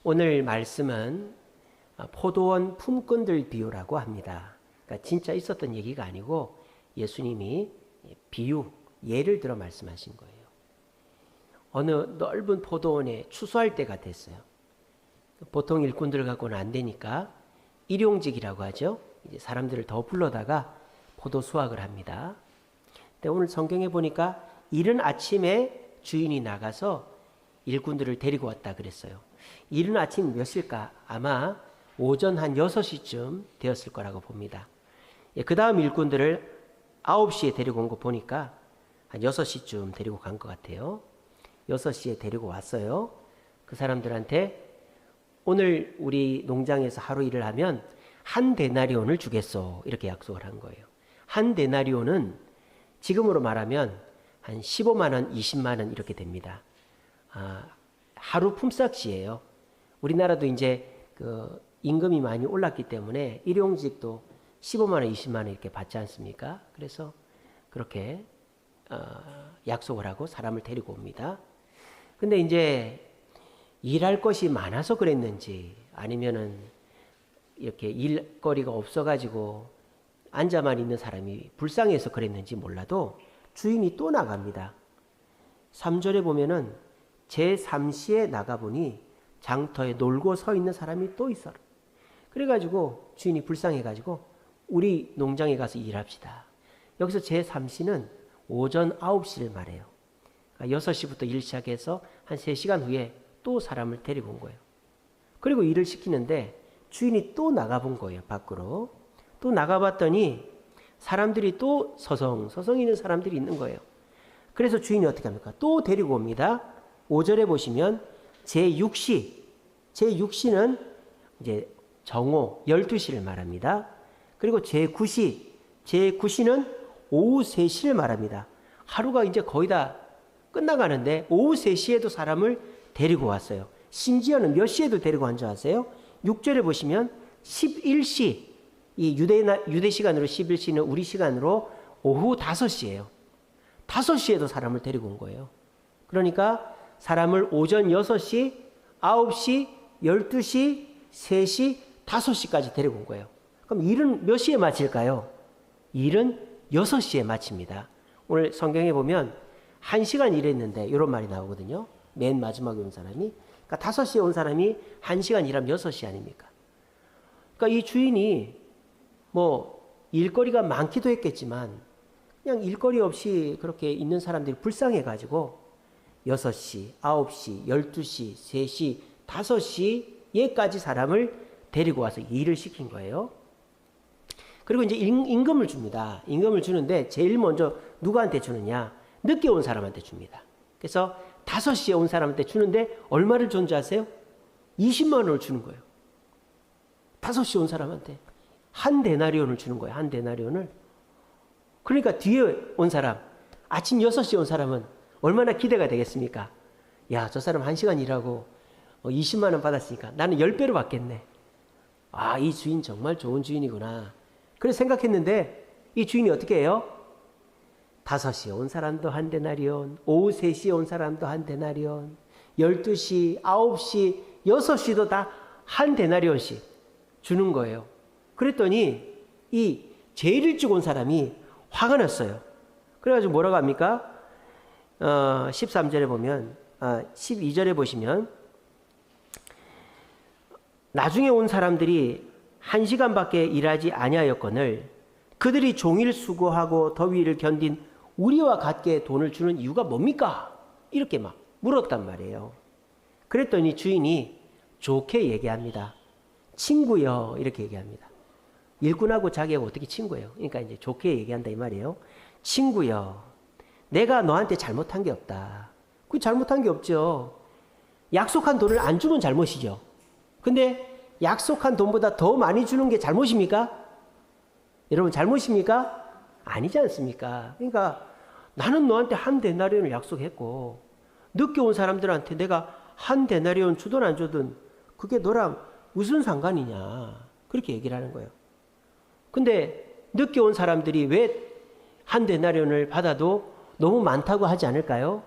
오늘 말씀은 포도원 품꾼들 비유라고 합니다. 그러니까 진짜 있었던 얘기가 아니고 예수님이 비유, 예를 들어 말씀하신 거예요. 어느 넓은 포도원에 추수할 때가 됐어요. 보통 일꾼들 갖고는 안 되니까 일용직이라고 하죠. 이제 사람들을 더 불러다가 포도 수확을 합니다. 근데 오늘 성경에 보니까 이른 아침에 주인이 나가서 일꾼들을 데리고 왔다 그랬어요. 이른 아침 몇 시일까? 아마 오전 한 6시쯤 되었을 거라고 봅니다. 그 다음 일꾼들을 9시에 데리고 온 거 보니까 한 6시쯤 데리고 간 것 같아요. 6시에 데리고 왔어요. 그 사람들한테 오늘 우리 농장에서 하루 일을 하면 한 데나리온을 주겠소. 이렇게 약속을 한 거예요. 한 데나리온은 지금으로 말하면 한 15만 원, 20만 원 이렇게 됩니다. 하루 품삯이에요. 우리나라도 이제 그 임금이 많이 올랐기 때문에 일용직도 15만 원, 20만 원 이렇게 받지 않습니까? 그래서 그렇게 약속을 하고 사람을 데리고 옵니다. 근데 이제 일할 것이 많아서 그랬는지 아니면은 이렇게 일거리가 없어가지고 앉아만 있는 사람이 불쌍해서 그랬는지 몰라도 주인이 또 나갑니다. 3절에 보면은 제3시에 나가보니 장터에 놀고 서 있는 사람이 또 있어라. 그래가지고 주인이 불쌍해가지고 우리 농장에 가서 일합시다. 여기서 제3시는 오전 9시를 말해요. 그러니까 6시부터 일 시작해서 한 3시간 후에 또 사람을 데리고 온 거예요. 그리고 일을 시키는데 주인이 또 나가본 거예요. 밖으로. 또 나가봤더니 사람들이 또 서성서성 있는 사람들이 있는 거예요. 그래서 주인이 어떻게 합니까? 또 데리고 옵니다. 5절에 보시면 제6시는 이제 정오 12시를 말합니다. 그리고 제9시는 오후 3시를 말합니다. 하루가 이제 거의 다 끝나가는데 오후 3시에도 사람을 데리고 왔어요. 심지어는 몇 시에도 데리고 온 줄 아세요? 6절에 보시면 11시, 이 유대 시간으로 11시는 우리 시간으로 오후 5시예요. 5시에도 사람을 데리고 온 거예요. 그러니까 사람을 오전 6시, 9시, 12시, 3시, 5시까지 데리고 온 거예요. 그럼 일은 몇 시에 마칠까요? 일은 6시에 마칩니다. 오늘 성경에 보면 1시간 일했는데 이런 말이 나오거든요. 맨 마지막에 온 사람이. 그러니까 5시에 온 사람이 1시간 일하면 6시 아닙니까? 그러니까 이 주인이 뭐 일거리가 많기도 했겠지만 그냥 일거리 없이 그렇게 있는 사람들이 불쌍해가지고 6시, 9시, 12시, 3시, 5시에까지 사람을 데리고 와서 일을 시킨 거예요. 그리고 이제 임금을 줍니다. 임금을 주는데 제일 먼저 누구한테 주느냐? 늦게 온 사람한테 줍니다. 그래서 5시에 온 사람한테 주는데 얼마를 준 줄 아세요? 20만 원을 주는 거예요. 5시에 온 사람한테 한 데나리온을 주는 거예요. 한 데나리온을. 그러니까 뒤에 온 사람, 아침 6시에 온 사람은 얼마나 기대가 되겠습니까? 야, 저 사람 1시간 일하고 20만 원 받았으니까 나는 10배로 받겠네. 아, 이 주인 정말 좋은 주인이구나. 그래서 생각했는데 이 주인이 어떻게 해요? 5시에 온 사람도 한 데나리온, 오후 3시에 온 사람도 한 데나리온, 12시, 9시, 6시도 다 한 데나리온씩 주는 거예요. 그랬더니 이 제일 일찍 온 사람이 화가 났어요. 그래가지고 뭐라고 합니까? 13절에 보면, 12절에 보시면 나중에 온 사람들이 1시간밖에 일하지 아니하였거늘 그들이 종일 수고하고 더위를 견딘 우리와 같게 돈을 주는 이유가 뭡니까? 이렇게 막 물었단 말이에요. 그랬더니 주인이 좋게 얘기합니다. 친구여, 이렇게 얘기합니다. 일꾼하고 자기하고 어떻게 친구예요? 그러니까 이제 좋게 얘기한다 이 말이에요. 친구여, 내가 너한테 잘못한 게 없다. 그 잘못한 게 없죠. 약속한 돈을 안 주면 잘못이죠. 근데 약속한 돈보다 더 많이 주는 게 잘못입니까? 여러분 잘못입니까? 아니지 않습니까? 그러니까 나는 너한테 한 데나리온을 약속했고 늦게 온 사람들한테 내가 한 데나리온 주든 안 주든 그게 너랑 무슨 상관이냐. 그렇게 얘기를 하는 거예요. 근데 늦게 온 사람들이 왜 한 데나리온을 받아도 너무 많다고 하지 않을까요?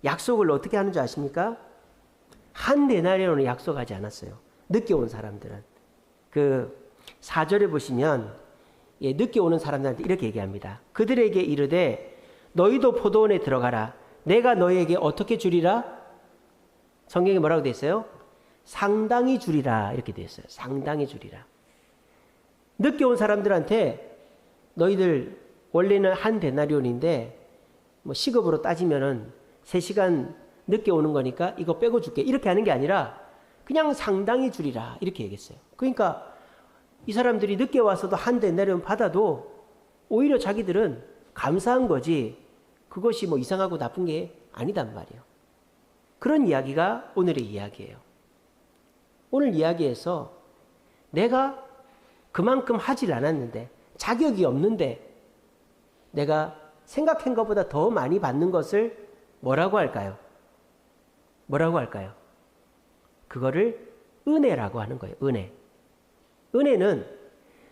약속을 어떻게 하는지 아십니까? 한 데나리온을 약속하지 않았어요. 늦게 온 사람들은. 그 4절에 보시면 늦게 오는 사람들한테 이렇게 얘기합니다. 그들에게 이르되 너희도 포도원에 들어가라. 내가 너희에게 어떻게 주리라? 성경에 뭐라고 되어 있어요? 상당히 주리라 이렇게 되어 있어요. 상당히 주리라. 늦게 온 사람들한테 너희들 원래는 한 데나리온인데 뭐 시급으로 따지면은 3시간 늦게 오는 거니까 이거 빼고 줄게 이렇게 하는 게 아니라 그냥 상당히 주리라 이렇게 얘기했어요. 그러니까 이 사람들이 늦게 와서도 한 데나리온 받아도 오히려 자기들은 감사한 거지 그것이 뭐 이상하고 나쁜 게 아니단 말이에요. 그런 이야기가 오늘의 이야기예요. 오늘 이야기에서 내가 그만큼 하질 않았는데 자격이 없는데 내가 생각한 것보다 더 많이 받는 것을 뭐라고 할까요? 뭐라고 할까요? 그거를 은혜라고 하는 거예요. 은혜. 은혜는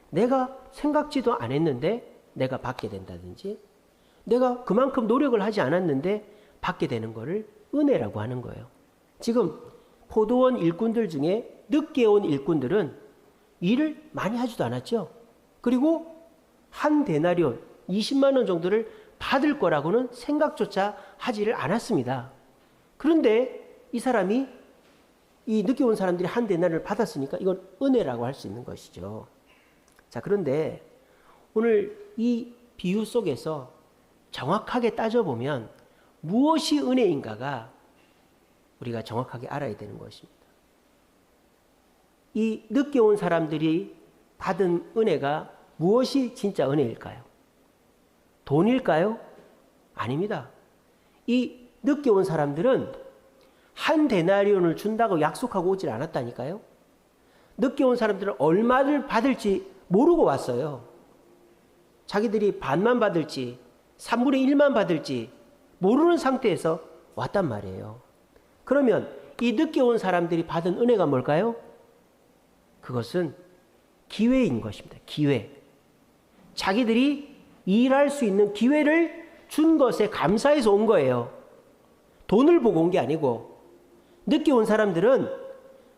내가 생각지도 안 했는데 내가 받게 된다든지 내가 그만큼 노력을 하지 않았는데 받게 되는 거를 은혜라고 하는 거예요. 지금 포도원 일꾼들 중에 늦게 온 일꾼들은 일을 많이 하지도 않았죠. 그리고 한 데나리온 20만 원 정도를 받을 거라고는 생각조차 하지를 않았습니다. 그런데 이 사람이 이 늦게 온 사람들이 한 데나리온을 받았으니까 이건 은혜라고 할 수 있는 것이죠. 자, 그런데 오늘 이 비유 속에서 정확하게 따져보면 무엇이 은혜인가가 우리가 정확하게 알아야 되는 것입니다. 이 늦게 온 사람들이 받은 은혜가 무엇이 진짜 은혜일까요? 돈일까요? 아닙니다. 이 늦게 온 사람들은 한 데나리온을 준다고 약속하고 오질 않았다니까요. 늦게 온 사람들은 얼마를 받을지 모르고 왔어요. 자기들이 반만 받을지 3분의 1만 받을지 모르는 상태에서 왔단 말이에요. 그러면 이 늦게 온 사람들이 받은 은혜가 뭘까요? 그것은 기회인 것입니다. 기회. 자기들이 일할 수 있는 기회를 준 것에 감사해서 온 거예요. 돈을 보고 온 게 아니고 늦게 온 사람들은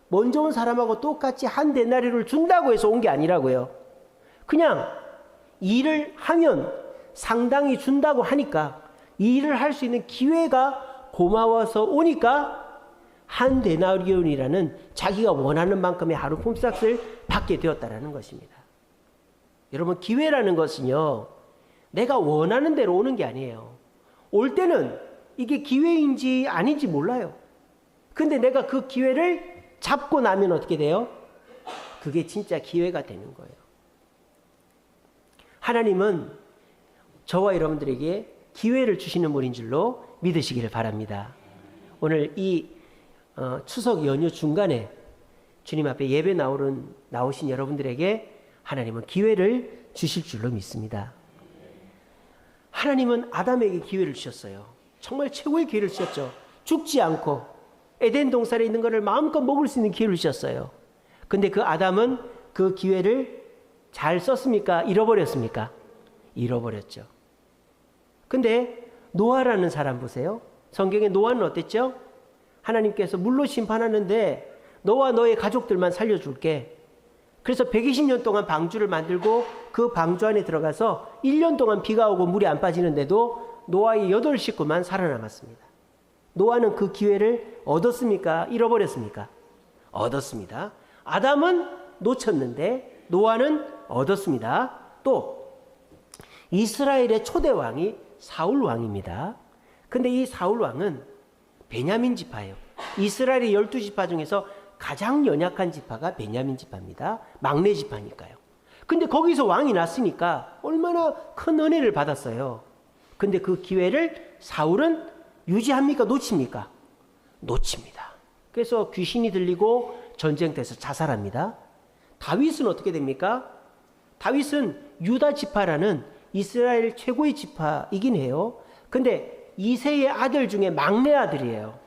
먼저 온 사람하고 똑같이 한 데나리온을 준다고 해서 온 게 아니라고요. 그냥 일을 하면 상당히 준다고 하니까 이 일을 할 수 있는 기회가 고마워서 오니까 한 데나리온이라는 자기가 원하는 만큼의 하루 품삯을 받게 되었다라는 것입니다. 여러분, 기회라는 것은요, 내가 원하는 대로 오는 게 아니에요. 올 때는 이게 기회인지 아닌지 몰라요. 근데 내가 그 기회를 잡고 나면 어떻게 돼요? 그게 진짜 기회가 되는 거예요. 하나님은 저와 여러분들에게 기회를 주시는 분인 줄로 믿으시기를 바랍니다. 오늘 이 추석 연휴 중간에 주님 앞에 예배 나오신 여러분들에게 하나님은 기회를 주실 줄로 믿습니다. 하나님은 아담에게 기회를 주셨어요. 정말 최고의 기회를 주셨죠. 죽지 않고 에덴 동산에 있는 것을 마음껏 먹을 수 있는 기회를 주셨어요. 근데 그 아담은 그 기회를 잘 썼습니까? 잃어버렸습니까? 잃어버렸죠. 근데 노아라는 사람 보세요. 성경에 노아는 어땠죠? 하나님께서 물로 심판하는데 너와 너의 가족들만 살려줄게. 그래서 120년 동안 방주를 만들고 그 방주 안에 들어가서 1년 동안 비가 오고 물이 안 빠지는데도 노아의 8식구만 살아남았습니다. 노아는 그 기회를 얻었습니까? 잃어버렸습니까? 얻었습니다. 아담은 놓쳤는데 노아는 얻었습니다. 또 이스라엘의 초대 왕이 사울 왕입니다. 근데 이 사울 왕은 베냐민 지파예요. 이스라엘의 12지파 중에서 가장 연약한 지파가 베냐민 지파입니다. 막내 지파니까요. 근데 거기서 왕이 났으니까 얼마나 큰 은혜를 받았어요. 근데 그 기회를 사울은 유지합니까? 놓칩니까? 놓칩니다. 그래서 귀신이 들리고 전쟁터에서 자살합니다. 다윗은 어떻게 됩니까? 다윗은 유다 지파라는 이스라엘 최고의 지파이긴 해요. 근데 이새의 아들 중에 막내 아들이에요.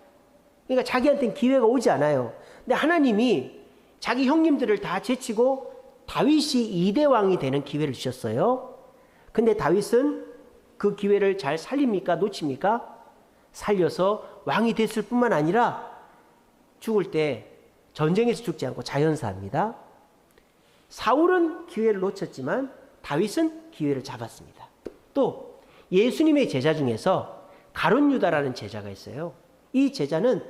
그러니까 자기한테는 기회가 오지 않아요. 근데 하나님이 자기 형님들을 다 제치고 다윗이 2대 왕이 되는 기회를 주셨어요. 근데 다윗은 그 기회를 잘 살립니까? 놓칩니까? 살려서 왕이 됐을 뿐만 아니라 죽을 때 전쟁에서 죽지 않고 자연사합니다. 사울은 기회를 놓쳤지만 다윗은 기회를 잡았습니다. 또 예수님의 제자 중에서 가룟 유다라는 제자가 있어요. 이 제자는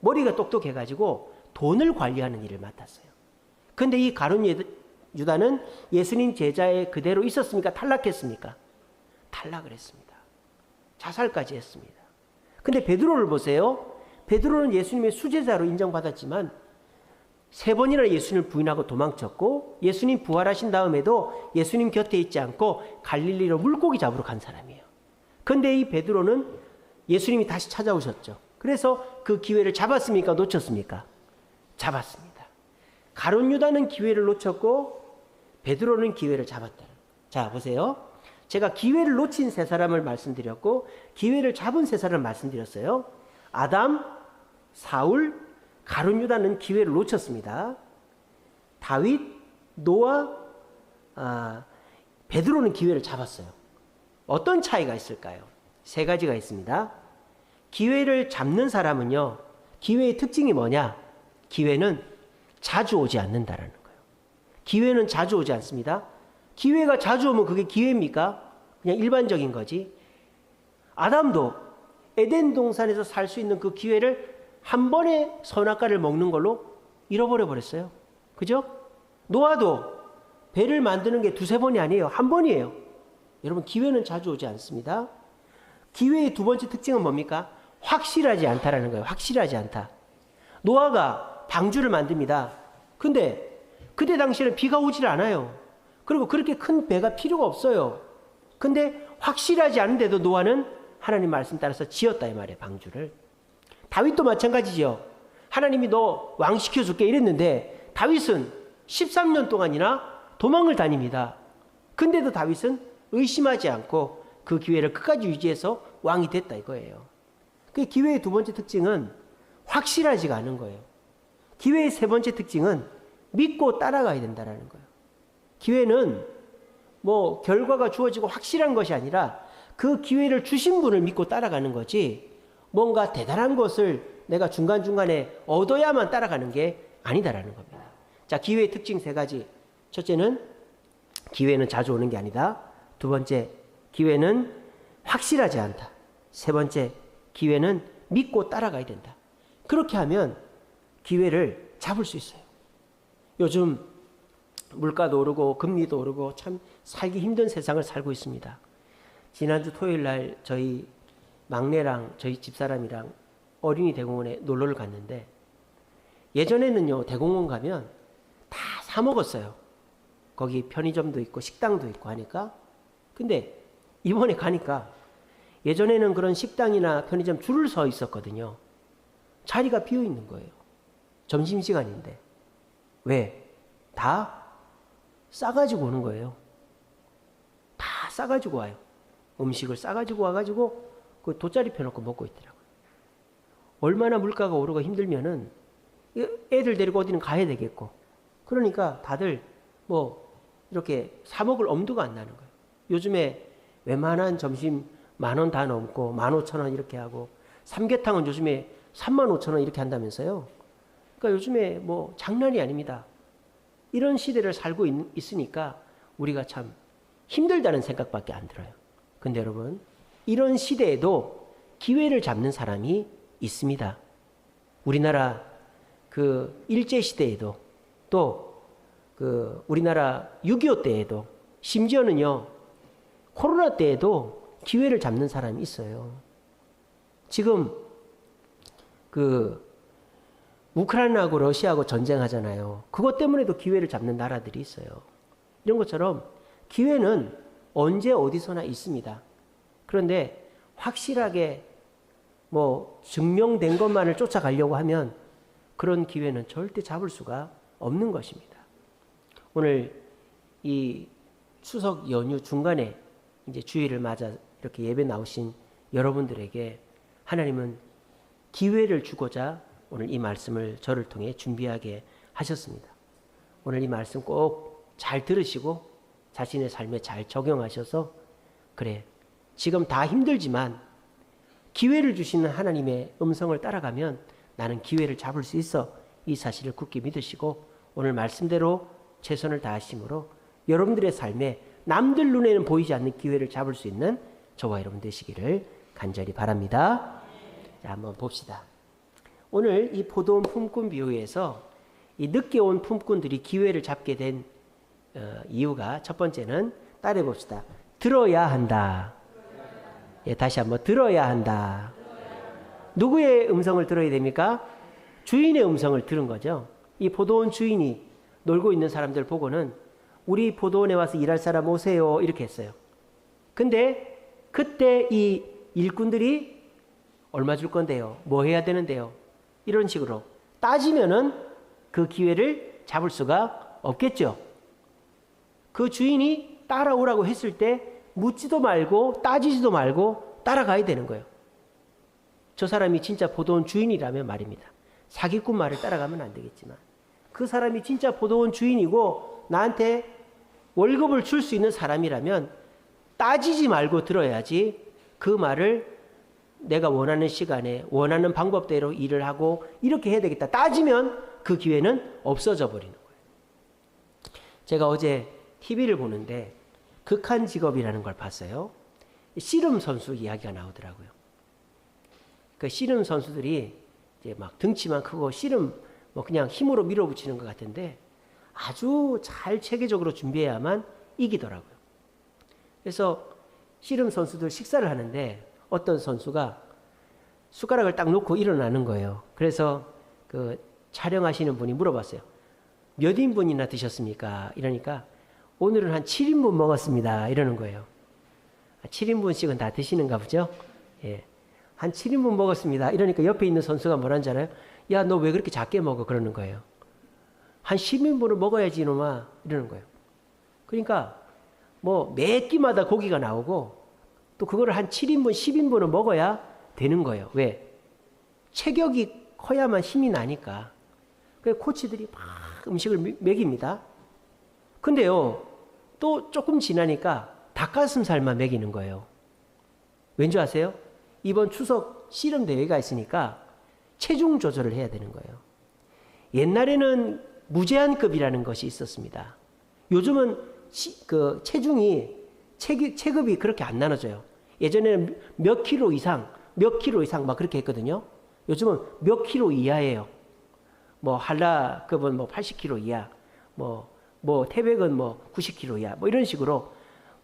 머리가 똑똑해가지고 돈을 관리하는 일을 맡았어요. 근데 이 가룟 유다는 예수님 제자에 그대로 있었습니까? 탈락했습니까? 탈락을 했습니다. 자살까지 했습니다. 근데 베드로를 보세요. 베드로는 예수님의 수제자로 인정받았지만 3번이나 예수님을 부인하고 도망쳤고, 예수님 부활하신 다음에도 예수님 곁에 있지 않고 갈릴리로 물고기 잡으러 간 사람이에요. 근데 이 베드로는 예수님이 다시 찾아오셨죠. 그래서 그 기회를 잡았습니까? 놓쳤습니까? 잡았습니다. 가룟 유다는 기회를 놓쳤고 베드로는 기회를 잡았다. 자, 보세요. 제가 기회를 놓친 3사람을 말씀드렸고 기회를 잡은 3사람을 말씀드렸어요. 아담, 사울, 가룟 유다는 기회를 놓쳤습니다. 다윗, 노아, 베드로는 기회를 잡았어요. 어떤 차이가 있을까요? 3가지가 있습니다. 기회를 잡는 사람은요, 기회의 특징이 뭐냐? 기회는 자주 오지 않는다라는 거예요. 기회는 자주 오지 않습니다. 기회가 자주 오면 그게 기회입니까? 그냥 일반적인 거지. 아담도 에덴 동산에서 살 수 있는 그 기회를 한 번에 선악과를 먹는 걸로 잃어버려 버렸어요. 그죠? 노아도 배를 만드는 게 2-3번이 아니에요. 한 번이에요. 여러분, 기회는 자주 오지 않습니다. 기회의 2번째 특징은 뭡니까? 확실하지 않다라는 거예요. 확실하지 않다. 노아가 방주를 만듭니다. 근데 그때 당시에는 비가 오질 않아요. 그리고 그렇게 큰 배가 필요가 없어요. 근데 확실하지 않은데도 노아는 하나님 말씀 따라서 지었다 이 말이에요. 방주를. 다윗도 마찬가지죠. 하나님이 너 왕 시켜줄게 이랬는데 다윗은 13년 동안이나 도망을 다닙니다. 근데도 다윗은 의심하지 않고 그 기회를 끝까지 유지해서 왕이 됐다 이거예요. 그 기회의 2번째 특징은 확실하지가 않은 거예요. 기회의 3번째 특징은 믿고 따라가야 된다는 거예요. 기회는 뭐 결과가 주어지고 확실한 것이 아니라 그 기회를 주신 분을 믿고 따라가는 거지, 뭔가 대단한 것을 내가 중간중간에 얻어야만 따라가는 게 아니다라는 겁니다. 자, 기회의 특징 3가지. 첫째는 기회는 자주 오는 게 아니다. 2번째, 기회는 확실하지 않다. 3번째, 기회는 믿고 따라가야 된다. 그렇게 하면 기회를 잡을 수 있어요. 요즘 물가도 오르고 금리도 오르고 참 살기 힘든 세상을 살고 있습니다. 지난주 토요일 날 저희 막내랑 저희 집사람이랑 어린이 대공원에 놀러를 갔는데, 예전에는요 대공원 가면 다 사 먹었어요. 거기 편의점도 있고 식당도 있고 하니까. 근데 이번에 가니까 예전에는 그런 식당이나 편의점 줄을 서 있었거든요. 자리가 비어 있는 거예요. 점심시간인데. 왜? 다 싸가지고 오는 거예요. 다 싸가지고 와요. 음식을 싸가지고 와가지고 그 돗자리 펴놓고 먹고 있더라고요. 얼마나 물가가 오르고 힘들면은 애들 데리고 어디는 가야 되겠고, 그러니까 다들 뭐 이렇게 사 먹을 엄두가 안 나는 거예요. 요즘에 웬만한 점심 10,000원 다 넘고 15,000원 이렇게 하고, 삼계탕은 요즘에 35,000원 이렇게 한다면서요. 그러니까 요즘에 뭐 장난이 아닙니다. 이런 시대를 살고 있으니까 우리가 참 힘들다는 생각밖에 안 들어요. 근데 여러분, 이런 시대에도 기회를 잡는 사람이 있습니다. 우리나라 그 일제시대에도, 또 그 우리나라 6.25 때에도, 심지어는요 코로나 때에도 기회를 잡는 사람이 있어요. 지금 그 우크라이나하고 러시아하고 전쟁하잖아요. 그것 때문에도 기회를 잡는 나라들이 있어요. 이런 것처럼 기회는 언제 어디서나 있습니다. 그런데 확실하게 뭐 증명된 것만을 쫓아가려고 하면 그런 기회는 절대 잡을 수가 없는 것입니다. 오늘 이 추석 연휴 중간에 이제 주일을 맞아 이렇게 예배 나오신 여러분들에게 하나님은 기회를 주고자 오늘 이 말씀을 저를 통해 준비하게 하셨습니다. 오늘 이 말씀 꼭 잘 들으시고 자신의 삶에 잘 적용하셔서, 그래, 지금 다 힘들지만 기회를 주시는 하나님의 음성을 따라가면 나는 기회를 잡을 수 있어. 이 사실을 굳게 믿으시고 오늘 말씀대로 최선을 다하심으로 여러분들의 삶에 남들 눈에는 보이지 않는 기회를 잡을 수 있는 저와 여러분 되시기를 간절히 바랍니다. 자, 한번 봅시다. 오늘 이 포도원 품꾼 비유에서 이 늦게 온 품꾼들이 기회를 잡게 된 이유가 첫 번째는 따라해 봅시다. 들어야 한다. 예, 다시 한번 들어야 한다. 누구의 음성을 들어야 됩니까? 주인의 음성을 들은 거죠. 이 포도원 주인이 놀고 있는 사람들 보고는 우리 포도원에 와서 일할 사람 오세요 이렇게 했어요. 근데 그때 이 일꾼들이 얼마 줄 건데요? 뭐 해야 되는데요? 이런 식으로 따지면은 그 기회를 잡을 수가 없겠죠. 그 주인이 따라오라고 했을 때 묻지도 말고 따지지도 말고 따라가야 되는 거예요. 저 사람이 진짜 포도원 주인이라면 말입니다. 사기꾼 말을 따라가면 안 되겠지만 그 사람이 진짜 포도원 주인이고 나한테 월급을 줄 수 있는 사람이라면 따지지 말고 들어야지 그 말을 내가 원하는 시간에 원하는 방법대로 일을 하고 이렇게 해야 되겠다. 따지면 그 기회는 없어져 버리는 거예요. 제가 어제 TV를 보는데 극한 직업이라는 걸 봤어요. 씨름 선수 이야기가 나오더라고요. 그 씨름 선수들이 이제 막 등치만 크고 씨름 뭐 그냥 힘으로 밀어붙이는 것 같은데 아주 잘 체계적으로 준비해야만 이기더라고요. 그래서 씨름 선수들 식사를 하는데 어떤 선수가 숟가락을 딱 놓고 일어나는 거예요. 그래서 그 촬영하시는 분이 물어봤어요. 몇 인분이나 드셨습니까? 이러니까 오늘은 한 7인분 먹었습니다. 이러는 거예요. 7인분씩은 다 드시는가 보죠? 예. 한 7인분 먹었습니다. 이러니까 옆에 있는 선수가 뭐라는 줄 알아요? 야, 너 왜 그렇게 작게 먹어? 그러는 거예요. 한 10인분을 먹어야지 이놈아. 이러는 거예요. 그러니까 뭐 매 끼마다 고기가 나오고 또 그거를 한 7인분, 10인분을 먹어야 되는 거예요. 왜? 체격이 커야만 힘이 나니까. 그래서 코치들이 막 음식을 먹입니다. 근데요, 또 조금 지나니까 닭가슴살만 먹이는 거예요. 왠지 아세요? 이번 추석 씨름 대회가 있으니까 체중 조절을 해야 되는 거예요. 옛날에는 무제한급이라는 것이 있었습니다. 요즘은 그 체중이 체급이 그렇게 안 나눠져요. 예전에는 몇 킬로 이상 막 그렇게 했거든요. 요즘은 몇 킬로 이하예요. 뭐 한라급은 뭐 80킬로 이하, 뭐 태백은 뭐 90킬로 이하, 뭐 이런 식으로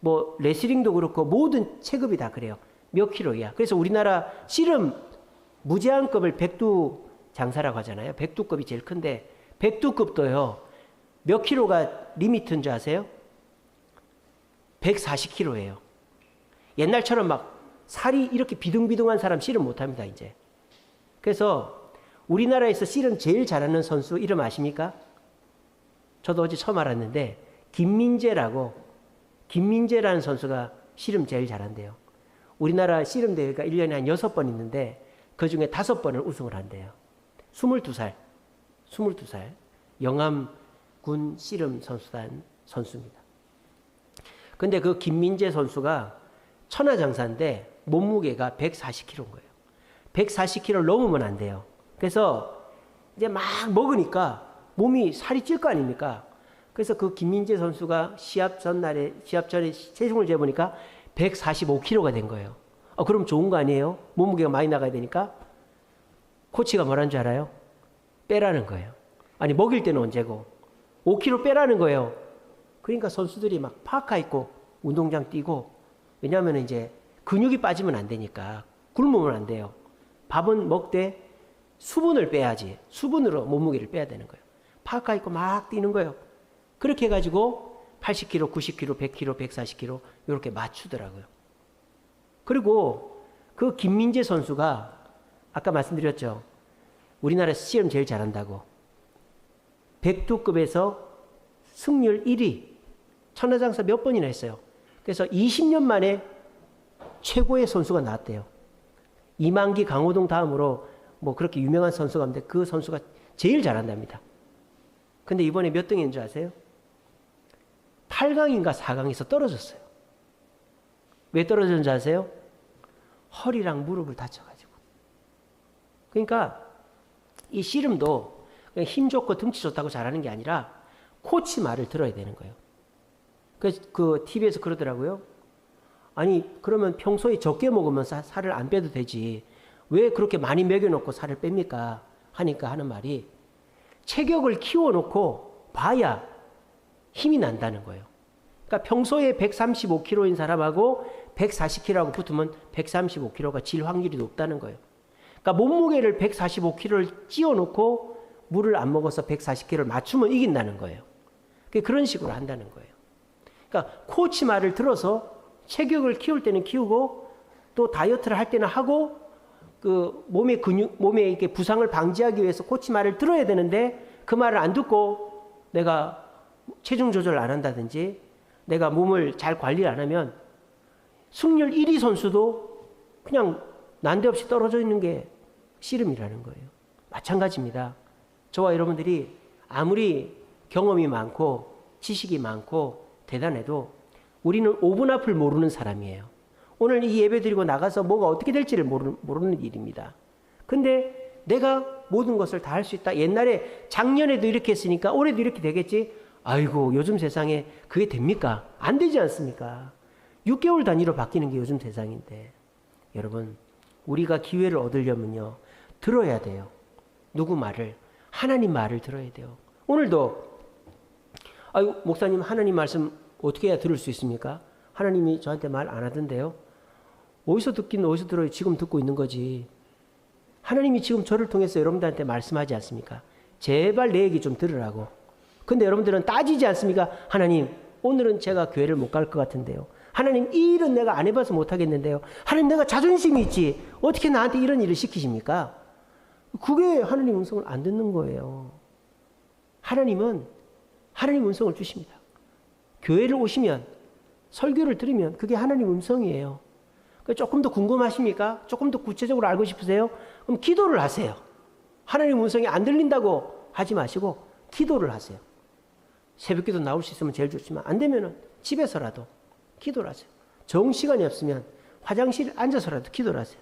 뭐 레슬링도 그렇고 모든 체급이 다 그래요. 몇 킬로 이하. 그래서 우리나라 씨름 무제한급을 백두 장사라고 하잖아요. 백두급이 제일 큰데 백두급도요. 몇 킬로가 리미트인 줄 아세요? 140킬로예요. 옛날처럼 막 살이 이렇게 비둥비둥한 사람 씨름 못합니다, 이제. 그래서 우리나라에서 씨름 제일 잘하는 선수 이름 아십니까? 저도 어제 처음 알았는데 김민재라는 선수가 씨름 제일 잘한대요. 우리나라 씨름 대회가 1년에 한 6번 있는데 그중에 5번을 우승을 한대요. 22살 영암군 씨름 선수단 선수입니다. 근데 그 김민재 선수가 천하장사인데 몸무게가 140kg인 거예요. 140kg를 넘으면 안 돼요. 그래서 이제 막 먹으니까 몸이 살이 찔 거 아닙니까? 그래서 그 김민재 선수가 시합 전에 체중을 재보니까 145kg가 된 거예요. 그럼 좋은 거 아니에요? 몸무게가 많이 나가야 되니까. 코치가 뭐라는 줄 알아요? 빼라는 거예요. 아니 먹일 때는 언제고 5kg 빼라는 거예요. 그러니까 선수들이 막 파카 입고 운동장 뛰고, 왜냐하면 이제 근육이 빠지면 안 되니까 굶으면 안 돼요. 밥은 먹되 수분을 빼야지. 수분으로 몸무게를 빼야 되는 거예요. 파카 입고 막 뛰는 거예요. 그렇게 해가지고 80kg, 90kg, 100kg, 140kg 이렇게 맞추더라고요. 그리고 그 김민재 선수가 아까 말씀드렸죠. 우리나라에서 씨름 제일 잘한다고. 백두급에서 승률 1위. 천하장사 몇 번이나 했어요. 그래서 20년 만에 최고의 선수가 나왔대요. 이만기, 강호동 다음으로 뭐 그렇게 유명한 선수가 있는데 그 선수가 제일 잘한답니다. 근데 이번에 몇 등인 줄 아세요? 8강인가 4강에서 떨어졌어요. 왜 떨어졌는지 아세요? 허리랑 무릎을 다쳐가지고. 그러니까 8강인가 4강에서 떨어졌어요. 8강인가 4강에서 떨어졌어요. 8강인가 4강에서 떨어졌어요. 그러니까 8강인가 4강에서 떨어졌어요. 그러니까 8강인가 4강에서 떨어졌어요. 그러니까 8강인가 4강에서 떨어졌어요. 그러니까 이 씨름도 그냥 힘 좋고 덩치 좋다고 잘하는 게 아니라 코치 말을 들어야 되는 거예요. 그래서 그 TV에서 그러더라고요. 아니 그러면 평소에 적게 먹으면 살을 안 빼도 되지 왜 그렇게 많이 먹여놓고 살을 뺍니까? 하니까 하는 말이 체격을 키워놓고 봐야 힘이 난다는 거예요. 그러니까 평소에 135kg인 사람하고 140kg하고 붙으면 135kg가 질 확률이 높다는 거예요. 그러니까 몸무게를 145kg를 찌워놓고 물을 안 먹어서 140kg를 맞추면 이긴다는 거예요. 그런 식으로 한다는 거예요. 그러니까 코치 말을 들어서 체격을 키울 때는 키우고 또 다이어트를 할 때는 하고 그 몸의 이렇게 부상을 방지하기 위해서 코치 말을 들어야 되는데 그 말을 안 듣고 내가 체중 조절을 안 한다든지 내가 몸을 잘 관리를 안 하면 승률 1위 선수도 그냥 난데없이 떨어져 있는 게 씨름이라는 거예요. 마찬가지입니다. 저와 여러분들이 아무리 경험이 많고 지식이 많고 대단해도 우리는 5분 앞을 모르는 사람이에요. 오늘 이 예배 드리고 나가서 뭐가 어떻게 될지를 모르는 일입니다. 근데 내가 모든 것을 다 할 수 있다. 옛날에 작년에도 이렇게 했으니까 올해도 이렇게 되겠지. 아이고 요즘 세상에 그게 됩니까? 안 되지 않습니까? 6개월 단위로 바뀌는 게 요즘 세상인데 여러분 우리가 기회를 얻으려면요 들어야 돼요. 누구 말을? 하나님 말을 들어야 돼요. 오늘도 아유 목사님 하나님 말씀 어떻게 해야 들을 수 있습니까? 하나님이 저한테 말 안 하던데요. 어디서 듣긴 어디서 들어요? 지금 듣고 있는 거지. 하나님이 지금 저를 통해서 여러분들한테 말씀하지 않습니까? 제발 내 얘기 좀 들으라고. 근데 여러분들은 따지지 않습니까? 하나님 오늘은 제가 교회를 못 갈 것 같은데요. 하나님 이 일은 내가 안 해봐서 못 하겠는데요. 하나님 내가 자존심이 있지. 어떻게 나한테 이런 일을 시키십니까? 그게 하나님 음성을 안 듣는 거예요. 하나님은 하나님 음성을 주십니다. 교회를 오시면 설교를 들으면 그게 하나님 음성이에요. 조금 더 궁금하십니까? 조금 더 구체적으로 알고 싶으세요? 그럼 기도를 하세요. 하나님 음성이 안 들린다고 하지 마시고 기도를 하세요. 새벽기도 나올 수 있으면 제일 좋지만 안 되면 집에서라도 기도를 하세요. 정시간이 없으면 화장실에 앉아서라도 기도를 하세요.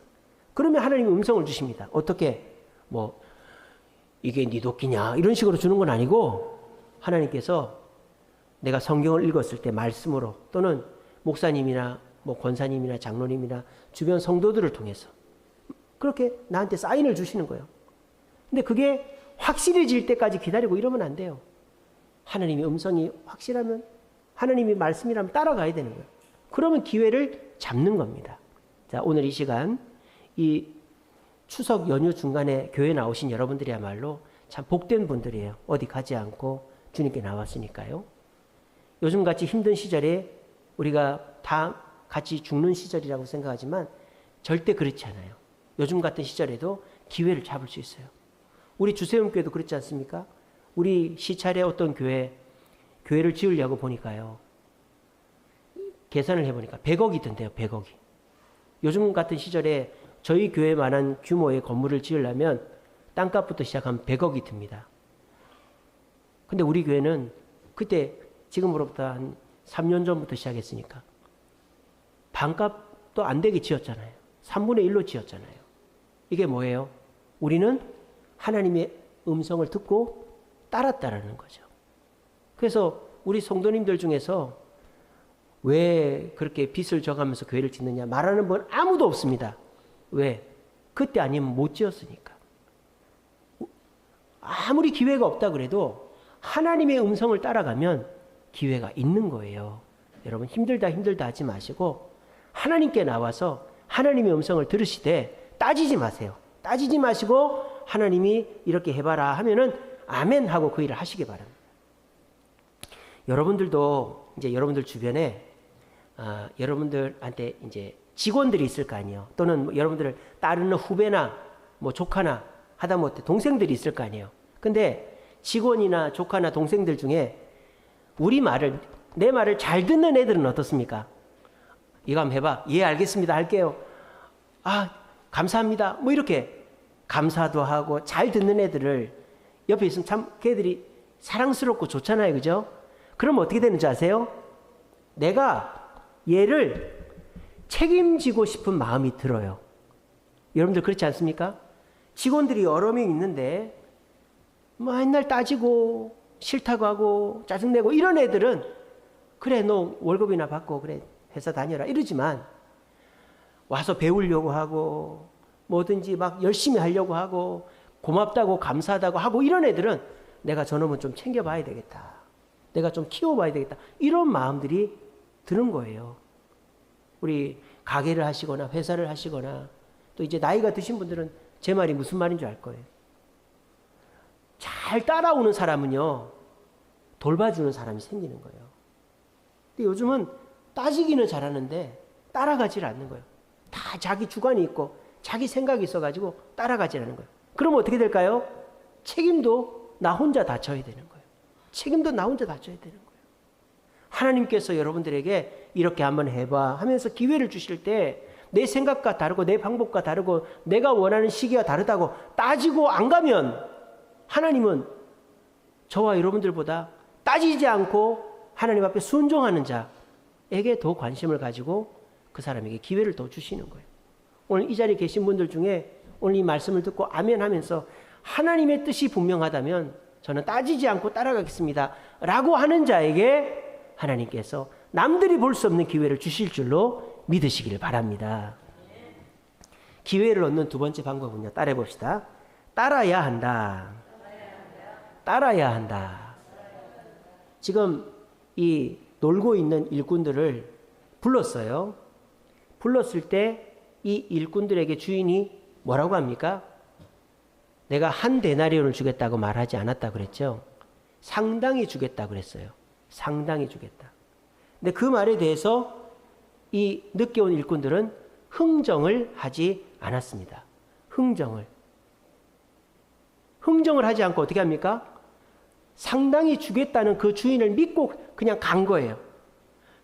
그러면 하나님이 음성을 주십니다. 어떻게? 뭐 이게 네 도끼냐 이런 식으로 주는 건 아니고 하나님께서 내가 성경을 읽었을 때 말씀으로 또는 목사님이나 뭐 권사님이나 장로님이나 주변 성도들을 통해서 그렇게 나한테 사인을 주시는 거예요. 근데 그게 확실해질 때까지 기다리고 이러면 안 돼요. 하나님의 음성이 확실하면 하나님의 말씀이라면 따라가야 되는 거예요. 그러면 기회를 잡는 겁니다. 자, 오늘 이 시간 이 추석 연휴 중간에 교회 나오신 여러분들이야말로 참 복된 분들이에요. 어디 가지 않고 주님께 나왔으니까요. 요즘같이 힘든 시절에 우리가 다 같이 죽는 시절이라고 생각하지만 절대 그렇지 않아요. 요즘 같은 시절에도 기회를 잡을 수 있어요. 우리 주세움교회도 그렇지 않습니까? 우리 시찰에 어떤 교회를 지으려고 보니까요. 계산을 해보니까 100억이 든대요. 100억이. 요즘 같은 시절에 저희 교회만한 규모의 건물을 지으려면 땅값부터 시작하면 100억이 듭니다. 근데 우리 교회는 그때 지금으로부터 한 3년 전부터 시작했으니까 반값도 안 되게 지었잖아요. 3분의 1로 지었잖아요. 이게 뭐예요? 우리는 하나님의 음성을 듣고 따랐다라는 거죠. 그래서 우리 성도님들 중에서 왜 그렇게 빚을 져가면서 교회를 짓느냐 말하는 분 아무도 없습니다. 왜? 그때 아니면 못 지었으니까. 아무리 기회가 없다 그래도 하나님의 음성을 따라가면 기회가 있는 거예요. 여러분 힘들다 하지 마시고 하나님께 나와서 하나님의 음성을 들으시되 따지지 마세요. 따지지 마시고 하나님이 이렇게 해봐라 하면은 아멘 하고 그 일을 하시기 바랍니다. 여러분들도 이제 여러분들 주변에 여러분들한테 이제 직원들이 있을 거 아니에요. 또는 뭐 여러분들을 따르는 후배나 뭐 조카나 하다못해 동생들이 있을 거 아니에요. 근데 직원이나 조카나 동생들 중에 내 말을 잘 듣는 애들은 어떻습니까? 이거 한번 해봐. 예, 알겠습니다. 할게요. 아, 감사합니다. 뭐 이렇게 감사도 하고 잘 듣는 애들을 옆에 있으면 참 걔들이 사랑스럽고 좋잖아요. 그죠? 그럼 어떻게 되는지 아세요? 내가 얘를 책임지고 싶은 마음이 들어요. 여러분들 그렇지 않습니까? 직원들이 여러 명 있는데 맨날 따지고 싫다고 하고 짜증내고 이런 애들은 그래 너 월급이나 받고 그래 회사 다녀라 이러지만 와서 배우려고 하고 뭐든지 막 열심히 하려고 하고 고맙다고 감사하다고 하고 이런 애들은 내가 저놈은 좀 챙겨봐야 되겠다. 내가 좀 키워봐야 되겠다. 이런 마음들이 드는 거예요. 우리 가게를 하시거나 회사를 하시거나 또 이제 나이가 드신 분들은 제 말이 무슨 말인 줄 알 거예요. 잘 따라오는 사람은요, 돌봐주는 사람이 생기는 거예요. 근데 요즘은 따지기는 잘하는데 따라가질 않는 거예요. 다 자기 주관이 있고 자기 생각이 있어가지고 따라가질 않는 거예요. 그럼 어떻게 될까요? 책임도 나 혼자 다 져야 되는 거예요. 책임도 나 혼자 다 져야 되는 거예요. 하나님께서 여러분들에게 이렇게 한번 해봐 하면서 기회를 주실 때 내 생각과 다르고 내 방법과 다르고 내가 원하는 시기가 다르다고 따지고 안 가면 하나님은 저와 여러분들보다 따지지 않고 하나님 앞에 순종하는 자에게 더 관심을 가지고 그 사람에게 기회를 더 주시는 거예요. 오늘 이 자리에 계신 분들 중에 오늘 이 말씀을 듣고 아멘 하면서 하나님의 뜻이 분명하다면 저는 따지지 않고 따라가겠습니다 라고 하는 자에게 하나님께서 남들이 볼 수 없는 기회를 주실 줄로 믿으시길 바랍니다. 기회를 얻는 두 번째 방법은요. 따라해 봅시다. 따라야 한다. 따라야 한다. 지금 이 놀고 있는 일꾼들을 불렀어요. 불렀을 때 이 일꾼들에게 주인이 뭐라고 합니까? 내가 한 데나리온을 주겠다고 말하지 않았다 그랬죠. 상당히 주겠다 그랬어요. 상당히 주겠다. 근데 그 말에 대해서 이 늦게 온 일꾼들은 흥정을 하지 않았습니다. 흥정을 하지 않고 어떻게 합니까? 상당히 주겠다는 그 주인을 믿고 그냥 간 거예요.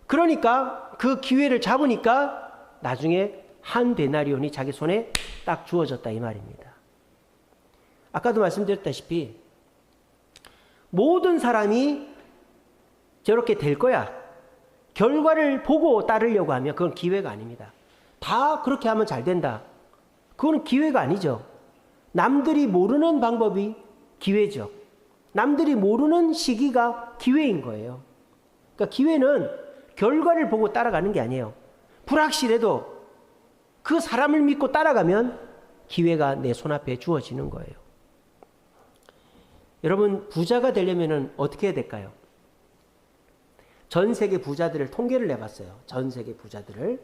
그러니까 그 기회를 잡으니까 나중에 한 데나리온이 자기 손에 딱 주어졌다 이 말입니다. 아까도 말씀드렸다시피 모든 사람이 저렇게 될 거야. 결과를 보고 따르려고 하면 그건 기회가 아닙니다. 다 그렇게 하면 잘 된다. 그건 기회가 아니죠. 남들이 모르는 방법이 기회죠. 남들이 모르는 시기가 기회인 거예요. 그러니까 기회는 결과를 보고 따라가는 게 아니에요. 불확실해도 그 사람을 믿고 따라가면 기회가 내 손앞에 주어지는 거예요. 여러분 부자가 되려면 어떻게 해야 될까요? 전 세계 부자들을 통계를 내봤어요. 전 세계 부자들을.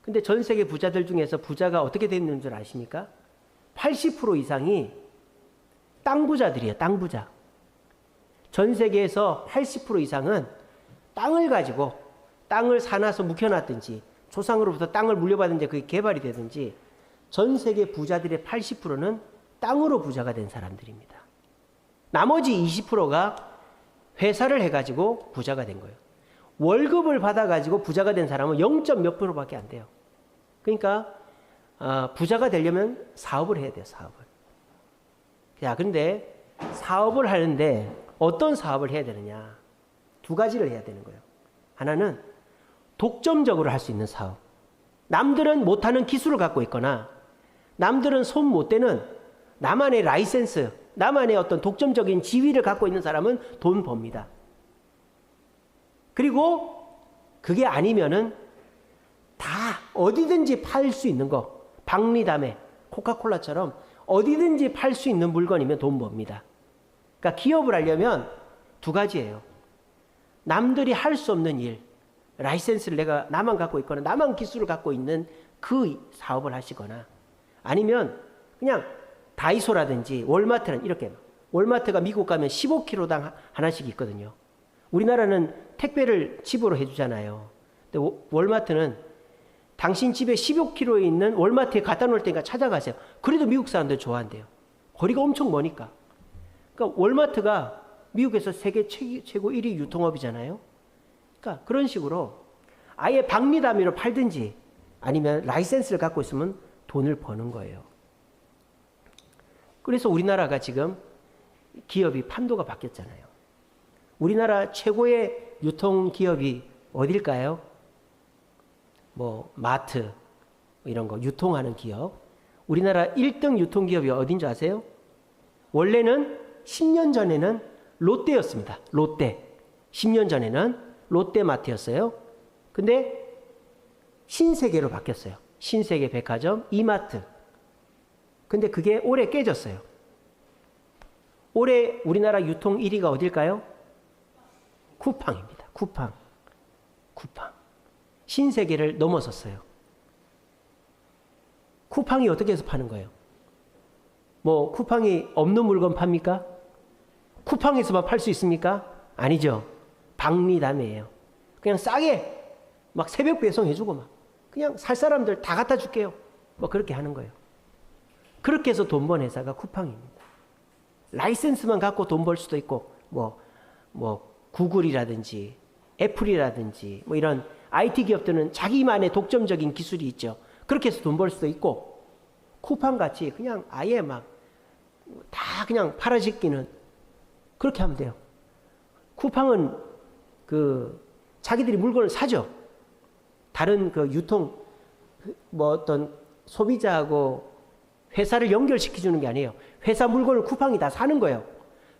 근데 전 세계 부자들 중에서 부자가 어떻게 되는 줄 아십니까? 80% 이상이 땅 부자들이에요. 땅 부자. 전 세계에서 80% 이상은 땅을 가지고 땅을 사놔서 묵혀놨든지 조상으로부터 땅을 물려받은지 그게 개발이 되든지 전 세계 부자들의 80%는 땅으로 부자가 된 사람들입니다. 나머지 20%가 회사를 해가지고 부자가 된 거예요. 월급을 받아가지고 부자가 된 사람은 0. 몇 %밖에 안 돼요. 그러니까 부자가 되려면 사업을 해야 돼요. 사업을. 자, 근데 사업을 하는데 어떤 사업을 해야 되느냐? 두 가지를 해야 되는 거예요. 하나는 독점적으로 할 수 있는 사업. 남들은 못하는 기술을 갖고 있거나 남들은 손 못 대는 나만의 라이센스, 나만의 어떤 독점적인 지위를 갖고 있는 사람은 돈 법니다. 그리고 그게 아니면은 다 어디든지 팔 수 있는 거, 박리담에 코카콜라처럼 어디든지 팔 수 있는 물건이면 돈 법니다. 그러니까 기업을 하려면 두 가지예요. 남들이 할 수 없는 일, 라이센스를 내가 나만 갖고 있거나 나만 기술을 갖고 있는 그 사업을 하시거나 아니면 그냥 다이소라든지 월마트는 이렇게 월마트가 미국 가면 15kg당 하나씩 있거든요. 우리나라는 택배를 집으로 해주잖아요. 근데 월마트는 당신 집에 15kg에 있는 월마트에 갖다 놓을 테니까 찾아가세요. 그래도 미국 사람들 좋아한대요. 거리가 엄청 머니까. 그러니까 월마트가 미국에서 세계 최고 1위 유통업이잖아요. 그러니까 그런 식으로 아예 박리담위로 팔든지 아니면 라이센스를 갖고 있으면 돈을 버는 거예요. 그래서 우리나라가 지금 기업이 판도가 바뀌었잖아요. 우리나라 최고의 유통기업이 어딜까요? 뭐 마트 이런 거 유통하는 기업. 우리나라 1등 유통기업이 어딘지 아세요? 원래는 10년 전에는 롯데였습니다. 롯데. 10년 전에는 롯데마트였어요. 근데 신세계로 바뀌었어요. 신세계 백화점, 이마트. 근데 그게 올해 깨졌어요. 올해 우리나라 유통 1위가 어딜까요? 쿠팡입니다. 쿠팡. 신세계를 넘어섰어요. 쿠팡이 어떻게 해서 파는 거예요? 뭐 쿠팡이 없는 물건 팝니까? 쿠팡에서만 팔 수 있습니까? 아니죠. 박리담이에요. 그냥 싸게 막 새벽 배송해주고 막 그냥 살 사람들 다 갖다 줄게요. 뭐 그렇게 하는 거예요. 그렇게 해서 돈 번 회사가 쿠팡입니다. 라이센스만 갖고 돈 벌 수도 있고 뭐 구글이라든지 애플이라든지 뭐 이런 IT 기업들은 자기만의 독점적인 기술이 있죠. 그렇게 해서 돈 벌 수도 있고 쿠팡 같이 그냥 아예 막 다 그냥 팔아짓기는 그렇게 하면 돼요. 쿠팡은 자기들이 물건을 사죠. 다른 유통 뭐 어떤 소비자하고 회사를 연결시켜주는 게 아니에요. 회사 물건을 쿠팡이 다 사는 거예요.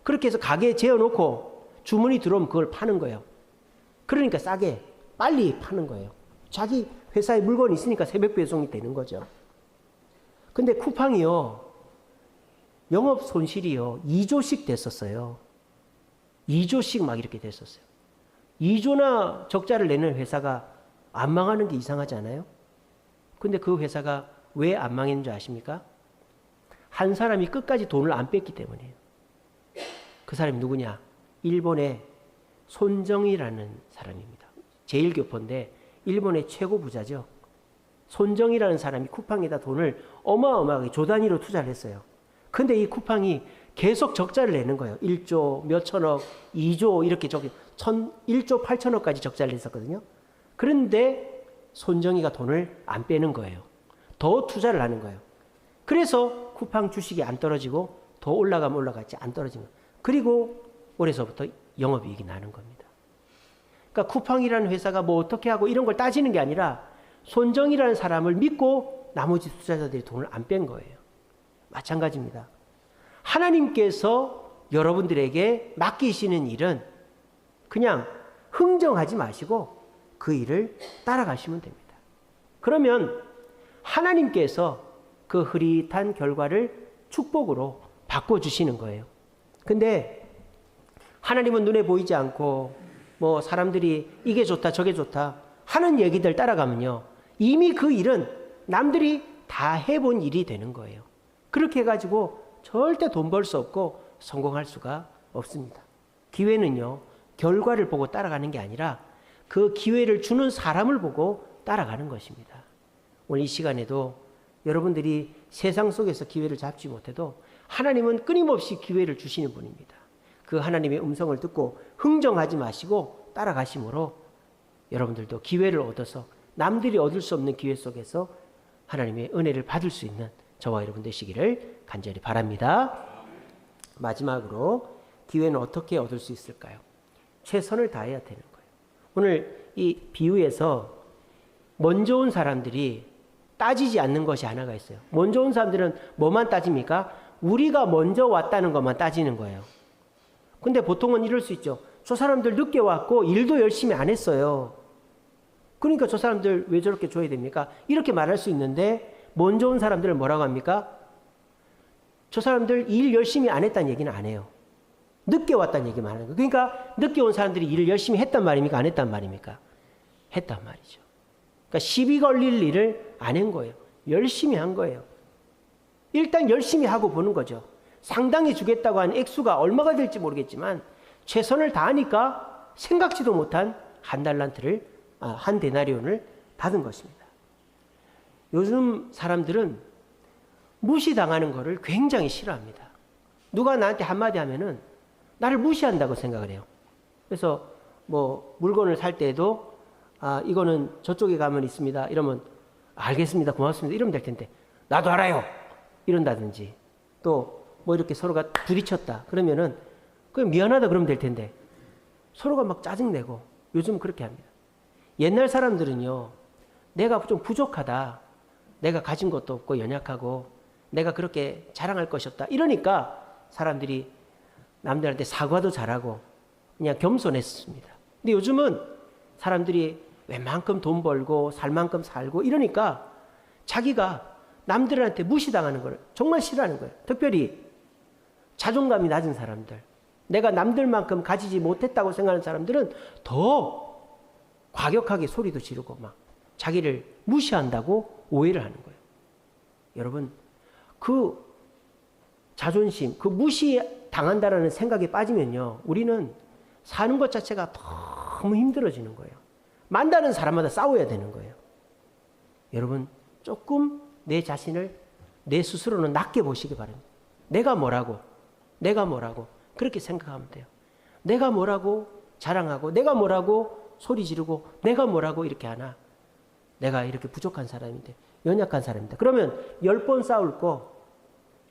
그렇게 해서 가게에 재워놓고 주문이 들어오면 그걸 파는 거예요. 그러니까 싸게 빨리 파는 거예요. 자기 회사에 물건이 있으니까 새벽 배송이 되는 거죠. 근데 쿠팡이요, 영업 손실이요 2조씩 됐었어요. 2조씩 막 이렇게 됐었어요. 2조나 적자를 내는 회사가 안 망하는 게 이상하지 않아요? 근데 그 회사가 왜 안 망했는 줄 아십니까? 한 사람이 끝까지 돈을 안 뺐기 때문이에요. 그 사람이 누구냐? 일본의 손정이라는 사람입니다. 제1교포인데 일본의 최고 부자죠. 손정이라는 사람이 쿠팡에다 돈을 어마어마하게 조 단위로 투자를 했어요. 근데 이 쿠팡이 계속 적자를 내는 거예요. 1조 몇천억, 2조 이렇게 1조 8천억까지 적자를 냈었거든요. 그런데 손정이가 돈을 안 빼는 거예요. 더 투자를 하는 거예요. 그래서 쿠팡 주식이 안 떨어지고 더 올라가면 올라갔지 안 떨어진 거예요. 그리고 올해서부터 영업이익이 나는 겁니다. 그러니까 쿠팡이라는 회사가 뭐 어떻게 하고 이런 걸 따지는 게 아니라 손정이라는 사람을 믿고 나머지 투자자들이 돈을 안 뺀 거예요. 마찬가지입니다. 하나님께서 여러분들에게 맡기시는 일은 그냥 흥정하지 마시고 그 일을 따라가시면 됩니다. 그러면 하나님께서 그 흐릿한 결과를 축복으로 바꿔주시는 거예요. 근데 하나님은 눈에 보이지 않고 뭐 사람들이 이게 좋다 저게 좋다 하는 얘기들 따라가면요, 이미 그 일은 남들이 다 해본 일이 되는 거예요. 그렇게 해가지고 절대 돈 벌 수 없고 성공할 수가 없습니다. 기회는요, 결과를 보고 따라가는 게 아니라 그 기회를 주는 사람을 보고 따라가는 것입니다. 오늘 이 시간에도 여러분들이 세상 속에서 기회를 잡지 못해도 하나님은 끊임없이 기회를 주시는 분입니다. 그 하나님의 음성을 듣고 흥정하지 마시고 따라가심으로 여러분들도 기회를 얻어서 남들이 얻을 수 없는 기회 속에서 하나님의 은혜를 받을 수 있는 저와 여러분 되시기를 간절히 바랍니다. 마지막으로 기회는 어떻게 얻을 수 있을까요? 최선을 다해야 되는 거예요. 오늘 이 비유에서 먼저 온 사람들이 따지지 않는 것이 하나가 있어요. 먼저 온 사람들은 뭐만 따집니까? 우리가 먼저 왔다는 것만 따지는 거예요. 근데 보통은 이럴 수 있죠. 저 사람들 늦게 왔고 일도 열심히 안 했어요. 그러니까 저 사람들 왜 저렇게 줘야 됩니까? 이렇게 말할 수 있는데 먼저 온 사람들을 뭐라고 합니까? 저 사람들 일 열심히 안 했다는 얘기는 안 해요. 늦게 왔다는 얘기만 하는 거예요. 그러니까 늦게 온 사람들이 일을 열심히 했단 말입니까? 안 했단 말입니까? 했단 말이죠. 그러니까 시비 걸릴 일을 안 한 거예요. 열심히 한 거예요. 일단 열심히 하고 보는 거죠. 상당히 주겠다고 한 액수가 얼마가 될지 모르겠지만 최선을 다하니까 생각지도 못한 한 데나리온을 받은 것입니다. 요즘 사람들은 무시당하는 것을 굉장히 싫어합니다. 누가 나한테 한마디 하면은 나를 무시한다고 생각을 해요. 그래서 뭐 물건을 살 때에도 이거는 저쪽에 가면 있습니다. 이러면 알겠습니다. 고맙습니다. 이러면 될 텐데 나도 알아요. 이런다든지 또 뭐 이렇게 서로가 부딪혔다. 그러면은 그냥 미안하다 그러면 될 텐데 서로가 막 짜증내고 요즘 그렇게 합니다. 옛날 사람들은요, 내가 좀 부족하다. 내가 가진 것도 없고 연약하고 내가 그렇게 자랑할 것이 없다. 이러니까 사람들이 남들한테 사과도 잘하고 그냥 겸손했습니다. 근데 요즘은 사람들이 웬만큼 돈 벌고 살 만큼 살고 이러니까 자기가 남들한테 무시당하는 걸 정말 싫어하는 거예요. 특별히 자존감이 낮은 사람들, 내가 남들만큼 가지지 못했다고 생각하는 사람들은 더 과격하게 소리도 지르고 막 자기를 무시한다고 오해를 하는 거예요. 여러분, 그 자존심, 그 무시당한다라는 생각에 빠지면요, 우리는 사는 것 자체가 너무 힘들어지는 거예요. 만나는 사람마다 싸워야 되는 거예요. 여러분, 조금 내 자신을 내 스스로는 낮게 보시기 바랍니다. 내가 뭐라고 그렇게 생각하면 돼요. 내가 뭐라고 자랑하고 내가 뭐라고 소리 지르고 내가 뭐라고 이렇게 하나, 내가 이렇게 부족한 사람인데, 연약한 사람인데, 그러면 10번 싸울 거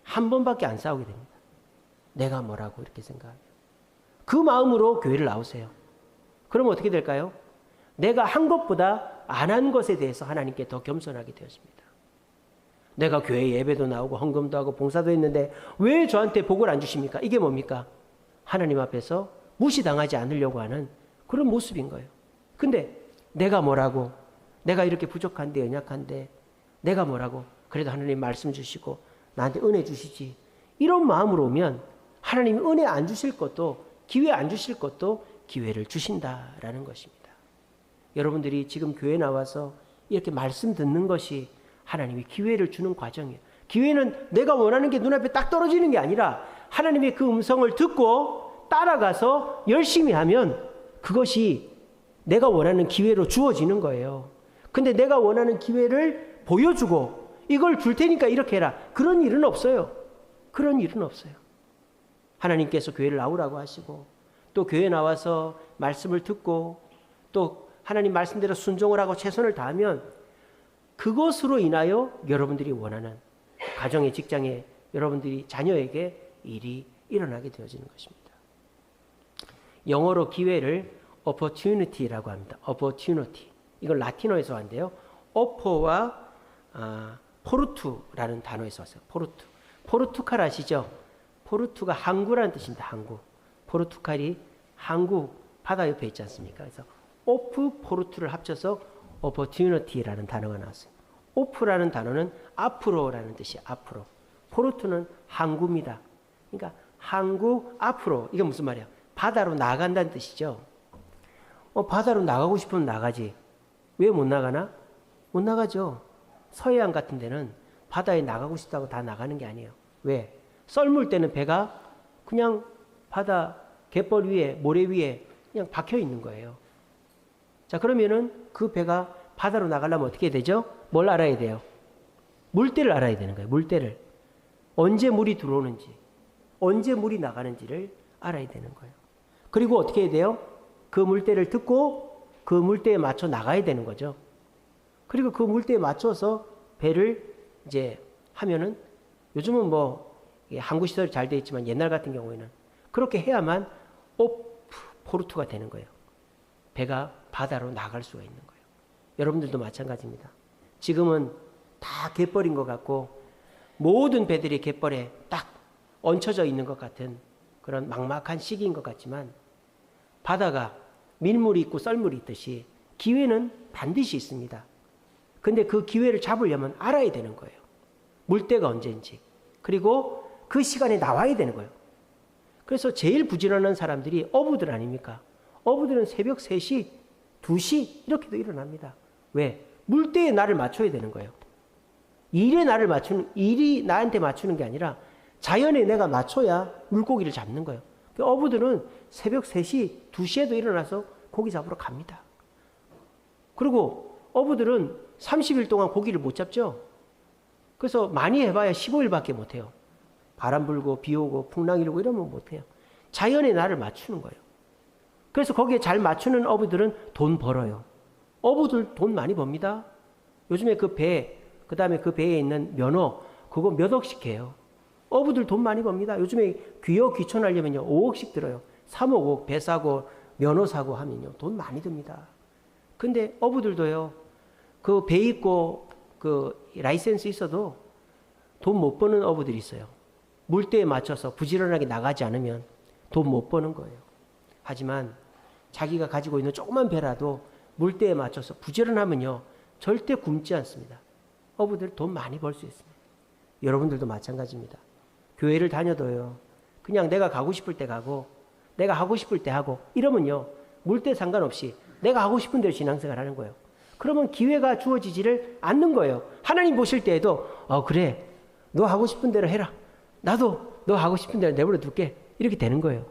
한 번밖에 안 싸우게 됩니다. 내가 뭐라고 이렇게 생각하면. 그 마음으로 교회를 나오세요. 그러면 어떻게 될까요? 내가 한 것보다 안 한 것에 대해서 하나님께 더 겸손하게 되었습니다. 내가 교회 예배도 나오고 헌금도 하고 봉사도 했는데 왜 저한테 복을 안 주십니까? 이게 뭡니까? 하나님 앞에서 무시당하지 않으려고 하는 그런 모습인 거예요. 근데 내가 뭐라고, 내가 이렇게 부족한데 연약한데 내가 뭐라고, 그래도 하나님 말씀 주시고 나한테 은혜 주시지, 이런 마음으로 오면 하나님이 은혜 안 주실 것도, 기회 안 주실 것도 기회를 주신다라는 것입니다. 여러분들이 지금 교회 나와서 이렇게 말씀 듣는 것이 하나님이 기회를 주는 과정이에요. 기회는 내가 원하는 게 눈앞에 딱 떨어지는 게 아니라 하나님의 그 음성을 듣고 따라가서 열심히 하면 그것이 내가 원하는 기회로 주어지는 거예요. 근데 내가 원하는 기회를 보여주고 이걸 줄 테니까 이렇게 해라, 그런 일은 없어요. 그런 일은 없어요. 하나님께서 교회를 나오라고 하시고 또 교회 나와서 말씀을 듣고 또 하나님 말씀대로 순종을 하고 최선을 다하면 그것으로 인하여 여러분들이 원하는 가정에, 직장에, 여러분들이 자녀에게 일이 일어나게 되어지는 것입니다. 영어로 기회를 opportunity라고 합니다. opportunity. 이걸 라틴어에서 왔는데요. 오퍼와 포르투라는 단어에서 왔어요. 포르투. 포르투갈 아시죠? 포르투가 항구라는 뜻입니다. 항구. 포르투갈이 항구 바다 옆에 있지 않습니까? 그래서 오프 포르투를 합쳐서 opportunity라는 단어가 나왔어요. 오프라는 단어는 앞으로라는 뜻이에요. 앞으로. 포르투는 항구입니다. 그러니까 항구 앞으로. 이게 무슨 말이에요? 바다로 나간다는 뜻이죠. 바다로 나가고 싶으면 나가지. 왜 못 나가나? 못 나가죠. 서해안 같은 데는 바다에 나가고 싶다고 다 나가는 게 아니에요. 왜? 썰물 때는 배가 그냥 바다 갯벌 위에, 모래 위에 그냥 박혀 있는 거예요. 자, 그러면은 그 배가 바다로 나가려면 어떻게 되죠? 뭘 알아야 돼요? 물때를 알아야 되는 거예요. 물때를. 언제 물이 들어오는지, 언제 물이 나가는지를 알아야 되는 거예요. 그리고 어떻게 해야 돼요? 그 물때를 듣고 그 물때에 맞춰 나가야 되는 거죠. 그리고 그 물때에 맞춰서 배를 이제 하면은, 요즘은 뭐 항구 시설이 잘 돼 있지만 옛날 같은 경우에는 그렇게 해야만 포르투가 되는 거예요. 배가 바다로 나갈 수가 있는 거예요. 여러분들도 마찬가지입니다. 지금은 다 갯벌인 것 같고 모든 배들이 갯벌에 딱 얹혀져 있는 것 같은 그런 막막한 시기인 것 같지만, 바다가 밀물이 있고 썰물이 있듯이 기회는 반드시 있습니다. 근데 그 기회를 잡으려면 알아야 되는 거예요. 물때가 언제인지. 그리고 그 시간에 나와야 되는 거예요. 그래서 제일 부지런한 사람들이 어부들 아닙니까? 어부들은 새벽 3시, 2시 이렇게도 일어납니다. 왜? 물때에 나를 맞춰야 되는 거예요. 일이 나한테 맞추는 게 아니라 자연에 내가 맞춰야 물고기를 잡는 거예요. 어부들은 새벽 3시, 2시에도 일어나서 고기 잡으러 갑니다. 그리고 어부들은 30일 동안 고기를 못 잡죠. 그래서 많이 해봐야 15일밖에 못 해요. 바람 불고 비 오고 풍랑 일고 이러면 못 해요. 자연에 나를 맞추는 거예요. 그래서 거기에 잘 맞추는 어부들은 돈 벌어요. 어부들 돈 많이 법니다. 요즘에 그 배, 그 다음에 그 배에 있는 면허, 그거 몇 억씩 해요. 어부들 돈 많이 법니다. 요즘에 귀여 귀촌하려면요 5억씩 들어요. 3억, 5억 배 사고 면허 사고 하면요 돈 많이 듭니다. 근데 어부들도요, 그 배 있고 그 라이센스 있어도 돈 못 버는 어부들이 있어요. 물때에 맞춰서 부지런하게 나가지 않으면 돈 못 버는 거예요. 하지만 자기가 가지고 있는 조그만 배라도 물때에 맞춰서 부지런하면요 절대 굶지 않습니다. 어부들 돈 많이 벌 수 있습니다. 여러분들도 마찬가지입니다. 교회를 다녀도요 그냥 내가 가고 싶을 때 가고 내가 하고 싶을 때 하고 이러면요 물때 상관없이 내가 하고 싶은 대로 신앙생활 하는 거예요. 그러면 기회가 주어지지를 않는 거예요. 하나님 보실 때에도 그래 너 하고 싶은 대로 해라. 나도 너 하고 싶은 대로 내버려 둘게. 이렇게 되는 거예요.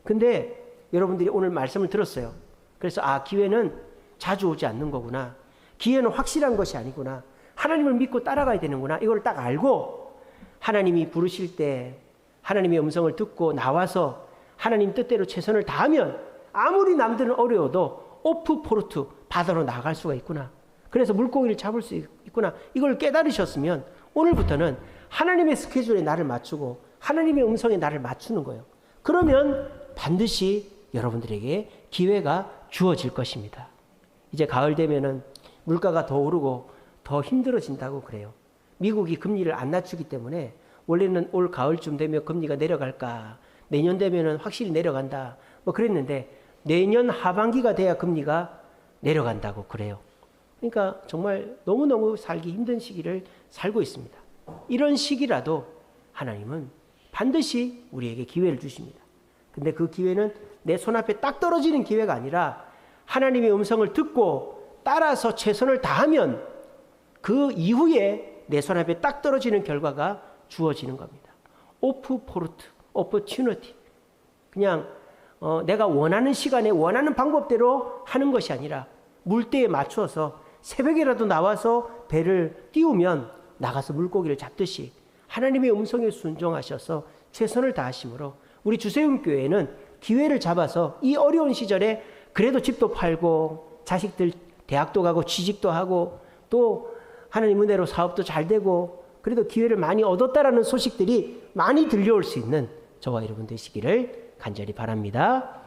근데 여러분들이 오늘 말씀을 들었어요. 그래서 기회는 자주 오지 않는 거구나. 기회는 확실한 것이 아니구나. 하나님을 믿고 따라가야 되는구나. 이걸 딱 알고 하나님이 부르실 때 하나님의 음성을 듣고 나와서 하나님 뜻대로 최선을 다하면 아무리 남들은 어려워도 오프 포르투 바다로 나갈 수가 있구나. 그래서 물고기를 잡을 수 있구나. 이걸 깨달으셨으면 오늘부터는 하나님의 스케줄에 나를 맞추고 하나님의 음성에 나를 맞추는 거예요. 그러면 반드시 여러분들에게 기회가 주어질 것입니다. 이제 가을 되면은 물가가 더 오르고 더 힘들어진다고 그래요. 미국이 금리를 안 낮추기 때문에 원래는 올 가을쯤 되면 금리가 내려갈까, 내년 되면은 확실히 내려간다 뭐 그랬는데 내년 하반기가 돼야 금리가 내려간다고 그래요. 그러니까 정말 너무너무 살기 힘든 시기를 살고 있습니다. 이런 시기라도 하나님은 반드시 우리에게 기회를 주십니다. 근데 그 기회는 내 손앞에 딱 떨어지는 기회가 아니라 하나님의 음성을 듣고 따라서 최선을 다하면 그 이후에 내 손앞에 딱 떨어지는 결과가 주어지는 겁니다. 오프 포르트, 오퍼튜니티. 그냥 내가 원하는 시간에 원하는 방법대로 하는 것이 아니라 물때에 맞추어서 새벽이라도 나와서 배를 띄우면 나가서 물고기를 잡듯이 하나님의 음성에 순종하셔서 최선을 다하심으로 우리 주세움교회는 기회를 잡아서 이 어려운 시절에 그래도 집도 팔고 자식들 대학도 가고 취직도 하고 또 하나님 은혜로 사업도 잘 되고 그래도 기회를 많이 얻었다라는 소식들이 많이 들려올 수 있는 저와 여러분 되시기를 간절히 바랍니다.